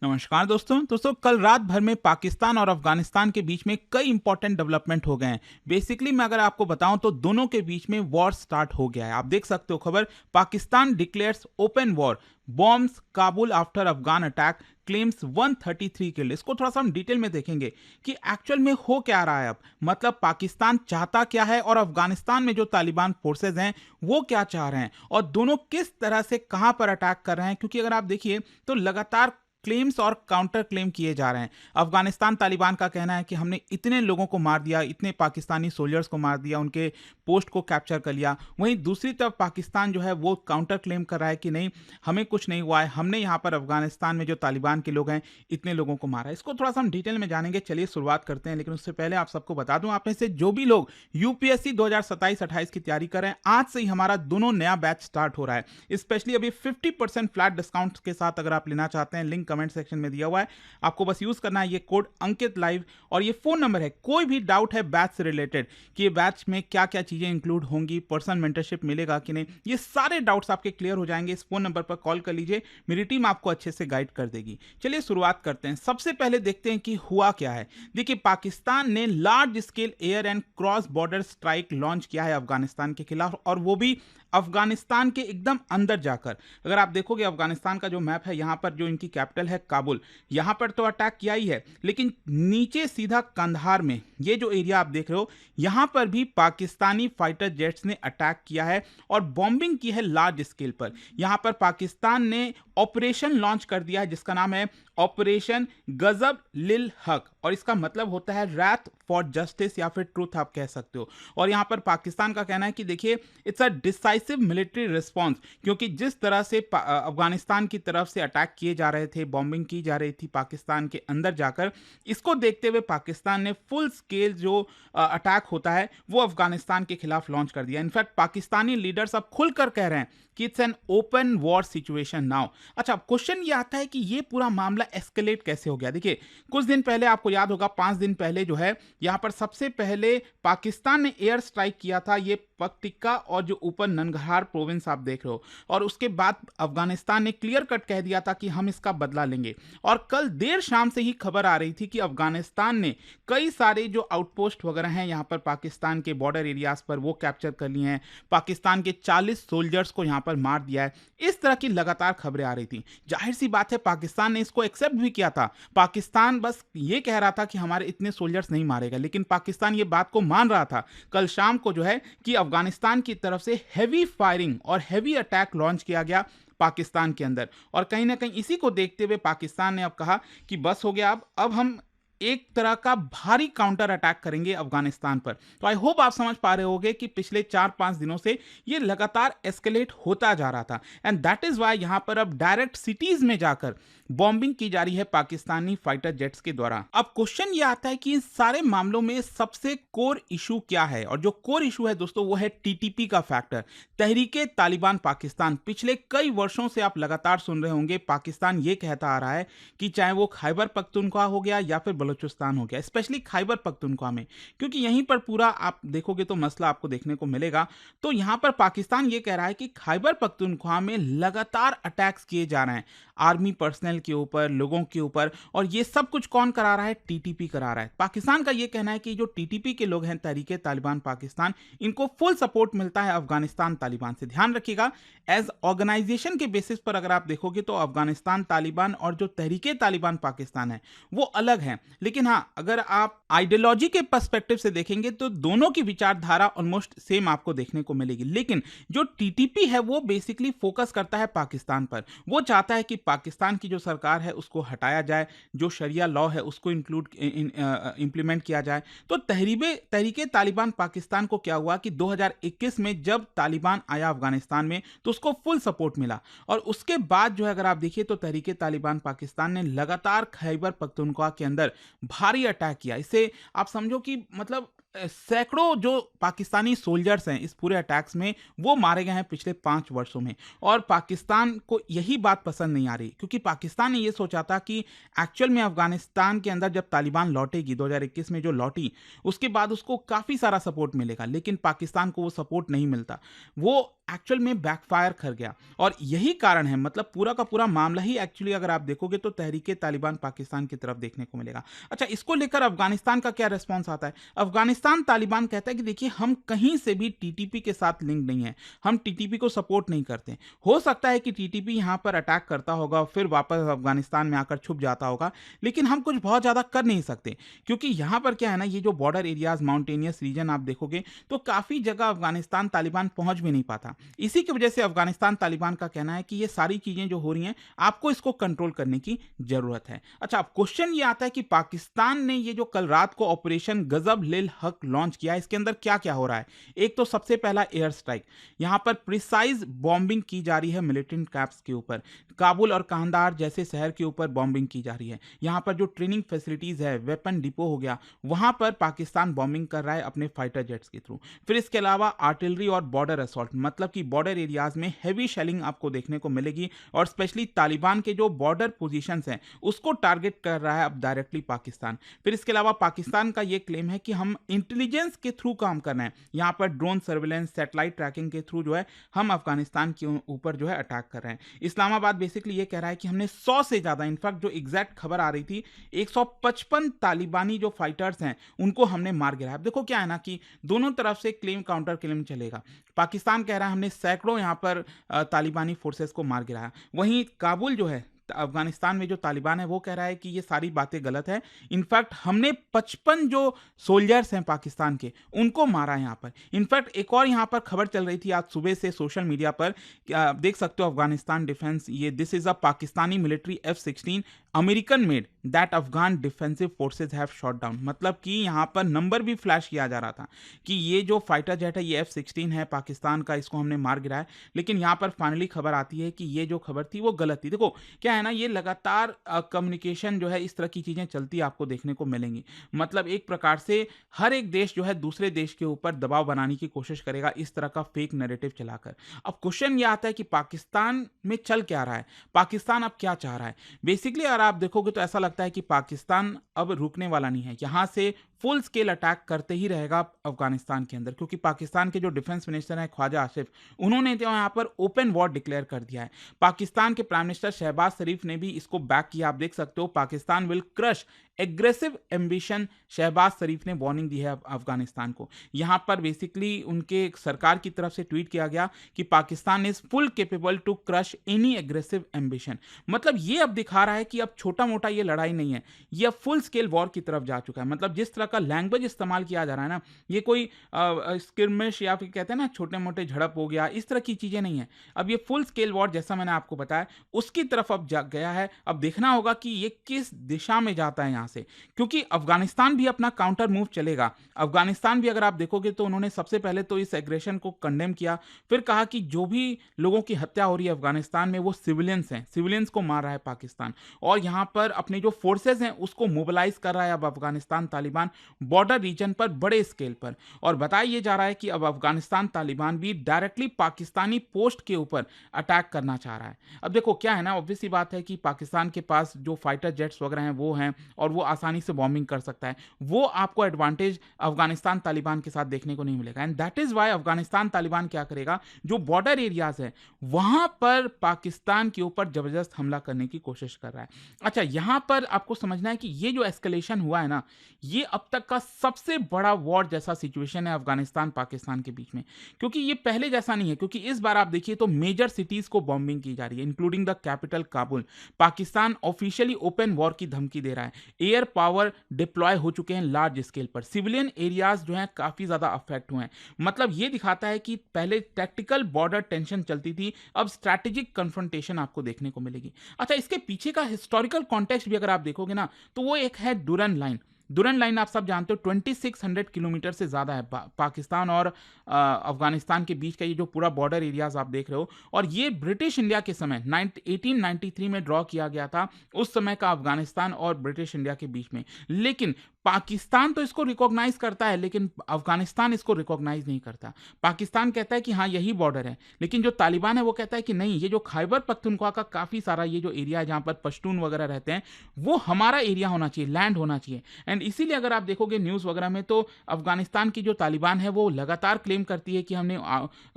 नमस्कार दोस्तों कल रात भर में पाकिस्तान और अफगानिस्तान के बीच में कई इंपॉर्टेंट डेवलपमेंट हो गए हैं। बेसिकली मैं अगर आपको बताऊं तो दोनों के बीच में वॉर स्टार्ट हो गया है। आप देख सकते हो खबर, Pakistan declares open war, bombs Kabul after Afghan attack, claims 133 killed. इसको थोड़ा सा हम डिटेल में देखेंगे कि एक्चुअल में हो क्या रहा है। अब मतलब पाकिस्तान चाहता क्या है और अफगानिस्तान में जो तालिबान फोर्सेज हैं वो क्या चाह रहे हैं, और दोनों किस तरह से कहां पर अटैक कर रहे हैं। क्योंकि अगर आप देखिए तो लगातार क्लेम्स और काउंटर क्लेम किए जा रहे हैं। अफगानिस्तान तालिबान का कहना है कि हमने इतने लोगों को मार दिया, इतने पाकिस्तानी सोल्जर्स को मार दिया, उनके पोस्ट को कैप्चर कर लिया। वहीं दूसरी तरफ पाकिस्तान जो है वो काउंटर क्लेम कर रहा है कि नहीं, हमें कुछ नहीं हुआ है, हमने यहाँ पर अफगानिस्तान में जो तालिबान के लोग हैं इतने लोगों को मारा है। इसको थोड़ा सा हम डिटेल में जानेंगे। चलिए शुरुआत करते हैं, लेकिन उससे पहले आप सबको बता दूं, आप में से जो भी लोग यूपीएससी 2027-28 की तैयारी कर रहे हैं, आज से ही हमारा दोनों नया बैच स्टार्ट हो रहा है। स्पेशली अभी 50% फ्लैट डिस्काउंट के साथ अगर आप लेना चाहते हैं, लिंक कमेंट सेक्शन में दिया हुआ है। आपको बस यूज करना है ये कोड अंकित लाइव, और ये फोन नंबर है। कोई भी डाउट है बैच से रिलेटेड कि ये बैच में क्या क्या चीजें इंक्लूड होंगी, पर्सनल मेंटरशिप मिलेगा कि नहीं, ये सारे डाउट्स आपके क्लियर हो जाएंगे। इस फोन नंबर पर कॉल कर लीजिए, मेरी टीम आपको अच्छे से गाइड कर देगी। चलिए शुरुआत करते हैं। सबसे पहले देखते हैं कि हुआ क्या है। देखिए, पाकिस्तान ने large scale air and cross border strike launch किया है अफगानिस्तान के खिलाफ, और वो भी अफगानिस्तान के एकदम अंदर जाकर। अगर आप देखोगे अफगानिस्तान का जो मैप है, यहां पर जो इनकी कैपिटल है काबुल, यहां पर तो अटैक किया ही है, लेकिन नीचे सीधा कंधार में ये जो एरिया आप देख रहे हो, यहां पर भी पाकिस्तानी फाइटर जेट्स ने अटैक किया है और बॉम्बिंग की है लार्ज स्केल पर। यहां पर पाकिस्तान ने ऑपरेशन लॉन्च कर दिया है जिसका नाम है ऑपरेशन गजब लिल हक, और इसका मतलब होता है रैथ फॉर जस्टिस या फिर ट्रूथ आप कह सकते हो। और यहां पर पाकिस्तान का कहना है कि देखिए, it's a decisive military response, क्योंकि जिस तरह से अफगानिस्तान की तरफ से अटैक किए जा रहे थे, बॉम्बिंग की जा रही थी पाकिस्तान के अंदर जाकर, इसको देखते हुए पाकिस्तान ने फुल स्केल जो अटैक होता है वो अफगानिस्तान के खिलाफ लॉन्च कर दिया। इनफैक्ट पाकिस्तानी लीडर्स अब खुलकर कह रहे हैं कि it's an open war situation now. अच्छा, क्वेश्चन ये आता है कि ये पूरा मामला एस्केलेट कैसे हो गया। देखिए, कुछ दिन पहले आपको याद होगा, 5 दिन पहले जो है, यहां पर सबसे पहले पाकिस्तान ने एयर स्ट्राइक किया था, ये पक्टिका और जो ऊपर ननगहार प्रोविंस आप देख रहे हो, और उसके बाद अफगानिस्तान ने क्लियर कट कह दिया था कि हम इसका बदला लेंगे। और कल देर शाम से ही खबर आ रही थी कि अफगानिस्तान ने कई सारे जो आउटपोस्ट वगैरह हैं यहां पर पाकिस्तान के बॉर्डर एरियाज पर, वो कैप्चर कर लिए हैं। पाकिस्तान के 40 सोल्जर्स को यहां पर मार दिया है। इस तरह की लगातार खबरें आ रही थी। जाहिर सी बात है, पाकिस्तान ने इसको एक्सेप्ट भी किया था। पाकिस्तान बस ये कह रहा था कि हमारे इतने सोल्जर्स नहीं मारेगा, लेकिन पाकिस्तान ये बात को मान रहा था कल शाम को जो है कि अफगानिस्तान की तरफ से हैवी फायरिंग और हैवी अटैक लॉन्च किया गया पाकिस्तान के अंदर। और कहीं ना कहीं इसी को देखते हुए पाकिस्तान ने अब कहा कि बस हो गया, अब हम एक तरह का भारी काउंटर अटैक करेंगे अफगानिस्तान पर। तो आई होप आप समझ पा रहे होंगे कि पिछले 4-5 दिनों से ये लगातार एस्केलेट होता जा रहा था, एंड दैट इज वाई यहां पर अब डायरेक्ट सिटीज में जाकर बॉम्बिंग की जा रही है पाकिस्तानी फाइटर जेट्स के द्वारा। अब क्वेश्चन ये आता है कि इन सारे मामलों में सबसे कोर इशू क्या है, और जो कोर इशू है दोस्तों वो है टीटीपी का फैक्टर, तहरीके तालिबान पाकिस्तान। पिछले कई वर्षों से आप लगातार सुन रहे होंगे, पाकिस्तान ये कहता आ रहा है कि चाहे वो खैबर पख्तूनख्वा हो गया या फिर बलूचिस्तान हो गया, स्पेशली खैबर पख्तूनख्वा में, क्योंकि यहीं पर पूरा आप देखोगे तो मसला आपको देखने को मिलेगा। तो यहां पर पाकिस्तान ये कह रहा है कि खैबर पख्तूनख्वा में लगातार अटैक्स किए जा रहे हैं आर्मी पर्सनल के ऊपर, लोगों के ऊपर, और ये सब कुछ कौन करा रहा है? टीटीपी करा रहा है। पाकिस्तान का ये कहना है कि जो टीटीपी के लोग हैं, तहरीके तालिबान पाकिस्तान, इनको फुल सपोर्ट मिलता है अफगानिस्तान तालिबान से। ध्यान रखिएगा, एज ऑर्गेनाइजेशन के बेसिस पर अगर आप देखोगे तो अफगानिस्तान तालिबान और जो तहरीके तालिबान पाकिस्तान है वो अलग है। लेकिन हाँ, अगर आप आइडियोलॉजी के पर्सपेक्टिव से देखेंगे तो दोनों की विचारधारा ऑलमोस्ट सेम आपको देखने को मिलेगी। लेकिन जो टीटीपी है वो बेसिकली फोकस करता है पाकिस्तान पर। वो चाहता है कि पाकिस्तान की जो सरकार है उसको हटाया जाए, जो शरिया लॉ है उसको इंप्लीमेंट किया जाए। तो तहरीके तालिबान पाकिस्तान को क्या हुआ कि 2021 में जब तालिबान आया अफगानिस्तान में तो उसको फुल सपोर्ट मिला, और उसके बाद जो है अगर आप देखिए तो तहरीके तालिबान पाकिस्तान ने लगातार खैबर पख्तूनख्वा के अंदर भारी अटैक किया। इससे आप समझो कि मतलब सैकड़ों जो पाकिस्तानी सोल्जर्स हैं इस पूरे अटैक्स में, वो मारे गए हैं पिछले 5 वर्षों में। और पाकिस्तान को यही बात पसंद नहीं आ रही, क्योंकि पाकिस्तान ने ये सोचा था कि एक्चुअल में अफ़गानिस्तान के अंदर जब तालिबान लौटेगी 2021 में जो लौटी, उसके बाद उसको काफ़ी सारा सपोर्ट मिलेगा, लेकिन पाकिस्तान को वो सपोर्ट नहीं मिलता। वो एक्चुअल में बैकफायर कर गया और यही कारण है, मतलब पूरा का पूरा मामला ही एक्चुअली अगर आप देखोगे तो तहरीके तालिबान पाकिस्तान की तरफ देखने को मिलेगा। अच्छा, इसको लेकर अफ़गानिस्तान का क्या रिस्पॉन्स आता है? अफ़गानिस्तान तालिबान कहता है कि देखिए, हम कहीं से भी टीटीपी के साथ लिंक नहीं है, हम टीटीपी को सपोर्ट नहीं करते। हो सकता है कि टीटीपी यहाँ पर अटैक करता होगा, फिर वापस अफ़गानिस्तान में आकर छुप जाता होगा, लेकिन हम कुछ बहुत ज़्यादा कर नहीं सकते, क्योंकि यहाँ पर क्या है ना, ये जो बॉर्डर एरियाज़, माउंटेनियस रीजन आप देखोगे तो काफ़ी जगह अफ़गानिस्तान तालिबान पहुँच भी नहीं पाता। इसी की वजह से अफ़गानिस्तान तालिबान का कहना है कि ये सारी चीज़ें जो हो रही हैं, आपको इसको कंट्रोल करने की ज़रूरत है। अच्छा, अब क्वेश्चन ये आता है कि पाकिस्तान ने ये जो कल रात को ऑपरेशन गज़ब लिल हक लॉन्च किया, इसके अंदर क्या-क्या हो रहा है? एक तो सबसे पहला एयर स्ट्राइक, यहाँ पर प्रिसाइज़ बॉम्बिंग की जा रही है मिलिटेंट कैंप्स के ऊपर। काबुल और कांधार जैसे शहर के ऊपर बॉम्बिंग की जा रही है। यहाँ पर जो ट्रेनिंग फैसिलिटीज़ है, वेपन डिपो हो गया, वहाँ पर पाकिस्तान बॉम्बिंग कर रहा है अपने फाइटर जेट्स के थ्रू। फिर इसके अलावा आर्टिलरी और बॉर्डर असॉल्ट, मतलब कि बॉर्डर एरियाज़ में हेवी शेलिंग आपको देखने को मिलेगी और स्पेशली तालिबान के जो बॉर्डर पोजीशंस हैं, उसको टारगेट कर रहा है अब डायरेक्टली पाकिस्तान। फिर इसके अलावा पाकिस्तान का ये क्लेम है कि हम इंटेलिजेंस के थ्रू काम कर रहे हैं। यहाँ पर ड्रोन सर्विलेंस, सैटेलाइट ट्रैकिंग के थ्रू जो है हम अफगानिस्तान के ऊपर जो है अटैक कर रहे हैं। इस्लामाबाद बेसिकली ये कह रहा है कि हमने 100 से ज़्यादा, इनफैक्ट जो एग्जैक्ट खबर आ रही थी, 155 तालिबानी जो फाइटर्स हैं उनको हमने मार गिराया। अब देखो क्या है ना कि दोनों तरफ से क्लेम काउंटर क्लेम चलेगा। पाकिस्तान कह रहा है हमने सैकड़ों यहाँ पर तालिबानी फोर्सेस को मार गिराया, वहीं काबुल जो है अफगानिस्तान में जो तालिबान है वो कह रहा है कि ये सारी बातें गलत है। इनफैक्ट हमने 55 जो सोल्जर्स हैं पाकिस्तान के, उनको मारा है यहाँ पर। इनफैक्ट एक और यहाँ पर खबर चल रही थी आज सुबह से सोशल मीडिया पर, आप देख सकते हो अफगानिस्तान डिफेंस, ये this is a Pakistani military F-16 American made that Afghan defensive forces have shot down. मतलब कि यहाँ पर नंबर भी फ्लैश किया जा रहा था कि ये जो फाइटर जेट है ये F-16 है पाकिस्तान का, इसको हमने मार गिराया। लेकिन यहाँ पर फाइनली खबर आती है कि ये जो खबर थी वो गलत थी। देखो क्या है ना, ये लगातार कम्युनिकेशन जो है, इस तरह की चीज़ें चलती आपको देखने को मिलेंगी। मतलब एक प्रकार से हर एक देश जो है दूसरे देश के ऊपर दबाव बनाने की कोशिश करेगा इस तरह का फेक नैरेटिव चलाकर। अब क्वेश्चन ये आता है कि पाकिस्तान में चल क्या रहा है, पाकिस्तान अब क्या चाह रहा है। बेसिकली अगर आप देखोगे तो ऐसा लगता है कि पाकिस्तान अब रुकने वाला नहीं है, यहाँ से फुल स्केल अटैक करते ही रहेगा अफगानिस्तान के अंदर, क्योंकि पाकिस्तान के जो डिफेंस मिनिस्टर हैं ख्वाजा आसिफ, उन्होंने तो यहाँ पर ओपन वॉर डिक्लेयर कर दिया है। पाकिस्तान के प्राइम मिनिस्टर शहबाज शरीफ ने भी इसको बैक किया। आप देख सकते हो, Pakistan will crush aggressive ambition, Shehbaz Sharif ने वार्निंग दी है अफगानिस्तान को। यहाँ पर बेसिकली उनके सरकार की तरफ से ट्वीट किया गया कि Pakistan is full capable to crush any aggressive ambition. मतलब ये अब दिखा रहा है कि अब छोटा मोटा ये लड़ाई नहीं है, ये अब फुल स्केल वॉर की तरफ जा चुका है। मतलब जिस तरह का लैंग्वेज इस्तेमाल किया जा रहा है ना, ये कोई स्किर्मिश या फिर कहते हैं ना छोटे मोटे झड़प हो गया, इस तरह की चीजें नहीं है। अब ये फुल स्केल वॉर, जैसा मैंने आपको बताया, उसकी तरफ अब जा गया है। अब देखना होगा कि ये किस दिशा में जाता है यहाँ से, क्योंकि अफगानिस्तान भी अपना काउंटर मूव चलेगा। अफगानिस्तान भी अगर आप देखोगे तो उन्होंने सबसे पहले तो इस एग्रेशन को कंडेम किया, फिर कहा कि जो भी लोगों की हत्या हो रही है अफगानिस्तान में वो सिविलियंस हैं, सिविलियंस को मार रहा है पाकिस्तान, और यहाँ पर अपने जो फोर्सेज हैं उसको मोबिलाइज कर रहा है अब अफगानिस्तान तालिबान बॉर्डर रीजन पर बड़े स्केल पर। और बताया ये जा रहा है कि अब अफगानिस्तान तालिबान भी डायरेक्टली पाकिस्तानी पोस्ट के ऊपर अटैक करना चाह रहा है। अब देखो क्या है ना, ऑब्वियस सी बात है कि पाकिस्तान के पास जो फाइटर जेट्स वगैरह हैं वो हैं और वो आसानी से बॉम्बिंग कर सकता है। वो आपको एडवांटेज अफगानिस्तान तालिबान के साथ देखने को नहीं मिलेगा। And that is why Afghanistan Taliban क्या करेगा, जो बॉर्डर एरियाज है वहां पर पाकिस्तान के ऊपर जबरदस्त हमला करने की कोशिश कर रहा है। अच्छा, यहां पर आपको समझना है कि ये जो एस्केलेशन हुआ है ना, ये अब तक का सबसे बड़ा वॉर जैसा सिचुएशन है अफगानिस्तान पाकिस्तान के बीच में, क्योंकि ये पहले जैसा नहीं है। क्योंकि इस बार आप देखिए तो मेजर सिटीज को बॉम्बिंग की जा रही है, including the capital Kabul. Pakistan officially open war की धमकी दे रहा है। एयर पावर डिप्लॉय हो चुके हैं लार्ज स्केल पर, सिविलियन एरियाज जो हैं काफी ज्यादा अफेक्ट हुए हैं। मतलब ये दिखाता है कि पहले टैक्टिकल बॉर्डर टेंशन चलती थी, अब स्ट्रैटेजिक कन्फ्रंटेशन आपको देखने को मिलेगी। अच्छा, इसके पीछे का हिस्टोरिकल कॉन्टेक्स्ट भी अगर आप देखोगे ना, तो वो एक है डुरन लाइन। दुरंत लाइन आप सब जानते हो 2600 किलोमीटर से ज़्यादा है। पाकिस्तान और अफगानिस्तान के बीच का ये जो पूरा बॉर्डर एरियाज आप देख रहे हो, और ये ब्रिटिश इंडिया के समय 1893 में ड्रॉ किया गया था, उस समय का अफगानिस्तान और ब्रिटिश इंडिया के बीच में। लेकिन पाकिस्तान तो इसको रिकॉग्नाइज करता है, लेकिन अफगानिस्तान इसको रिकॉग्नाइज नहीं करता। पाकिस्तान कहता है कि हाँ यही बॉर्डर है, लेकिन जो तालिबान है वो कहता है कि नहीं, ये जो खैबर पख्तूनख्वा का काफ़ी सारा ये जो एरिया है जहाँ पर पश्तून वगैरह रहते हैं, वो हमारा एरिया होना चाहिए, लैंड होना चाहिए। एंड इसीलिए अगर आप देखोगे न्यूज़ वगैरह में, तो अफगानिस्तान की जो तालिबान है वो लगातार क्लेम करती है कि हमने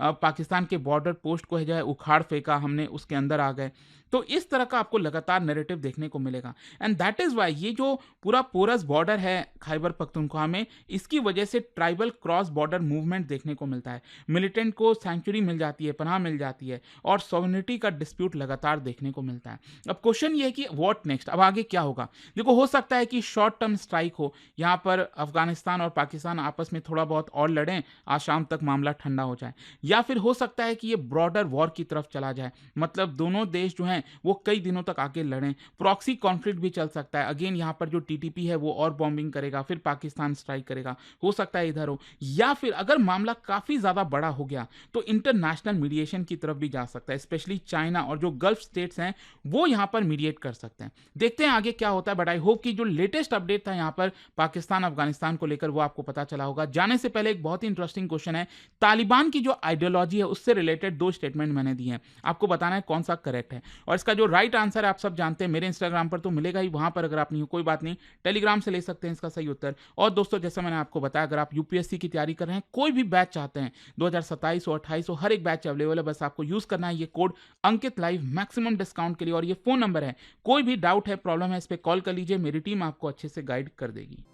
पाकिस्तान के बॉर्डर पोस्ट को है जो है उखाड़ फेंका, हमने उसके अंदर आ गए। तो इस तरह का आपको लगातार नैरेटिव देखने को मिलेगा। एंड दैट इज़ वाई ये जो पूरा पोरस बॉर्डर है खैबर पख्तूनख्वा में, इसकी वजह से ट्राइबल क्रॉस बॉर्डर मूवमेंट देखने को मिलता है। मिलिटेंट को सेंचुरी मिल जाती है, पनाह मिल जाती है, और सॉवरेनिटी का डिस्प्यूट लगातार देखने को मिलता है। अब क्वेश्चन ये है कि व्हाट नेक्स्ट, अब आगे क्या होगा। देखो, हो सकता है कि शॉर्ट टर्म स्ट्राइक हो, यहाँ पर अफगानिस्तान और पाकिस्तान आपस में थोड़ा बहुत और लड़ें, आज शाम तक मामला ठंडा हो जाए, या फिर हो सकता है कि ये ब्रॉडर वॉर की तरफ चला जाए, मतलब दोनों देश जो हैं वो कई दिनों तक आके लड़ें। प्रॉक्सी कॉन्फ्लिक्ट भी चल सकता है, अगेन यहाँ पर जो टीटीपी है वो और बॉम्बिंग करेगा, फिर पाकिस्तान स्ट्राइक करेगा, हो सकता है इधर हो, या फिर अगर मामला काफ़ी ज़्यादा बड़ा हो गया तो इंटरनेशनल मीडिएशन की तरफ भी जा सकता है। स्पेशली चाइना और जो गल्फ स्टेट्स हैं वो यहाँ पर मीडिएट कर सकते हैं। देखते हैं आगे क्या होता है, बट आई होप कि जो लेटेस्ट अपडेट था यहाँ पर पाकिस्तान अफगानिस्तान को लेकर वो आपको पता चला होगा। जाने से पहले एक बहुत ही इंटरेस्टिंग क्वेश्चन है, तालिबान की जो आइडियोलॉजी है उससे रिलेटेड 2 स्टेटमेंट मैंने दिए हैं, आपको बताना है कौन सा करेक्ट है। और इसका जो राइट आंसर है आप सब जानते हैं, मेरे इंस्टाग्राम पर तो मिलेगा ही, वहां पर अगर आप नहीं हो कोई बात नहीं, टेलीग्राम से ले सकते हैं इसका सही उत्तर। और दोस्तों, जैसा मैंने आपको बताया, अगर आप यूपीएससी की तैयारी कर रहे हैं, कोई भी बैच चाहते हैं, 2027 हो 28 हो, हर एक बैच अवेलेबल है, बस आपको यूज करना है ये कोड अंकित लाइव मैक्सिमम डिस्काउंट के लिए। और ये फोन नंबर है, कोई भी डाउट है, प्रॉब्लम है, इस पर कॉल कर लीजिए, मेरी टीम आपको अच्छे से गाइड कर देगी।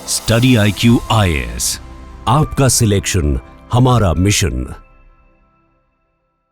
स्टडी IQ IAS, आपका सिलेक्शन हमारा मिशन।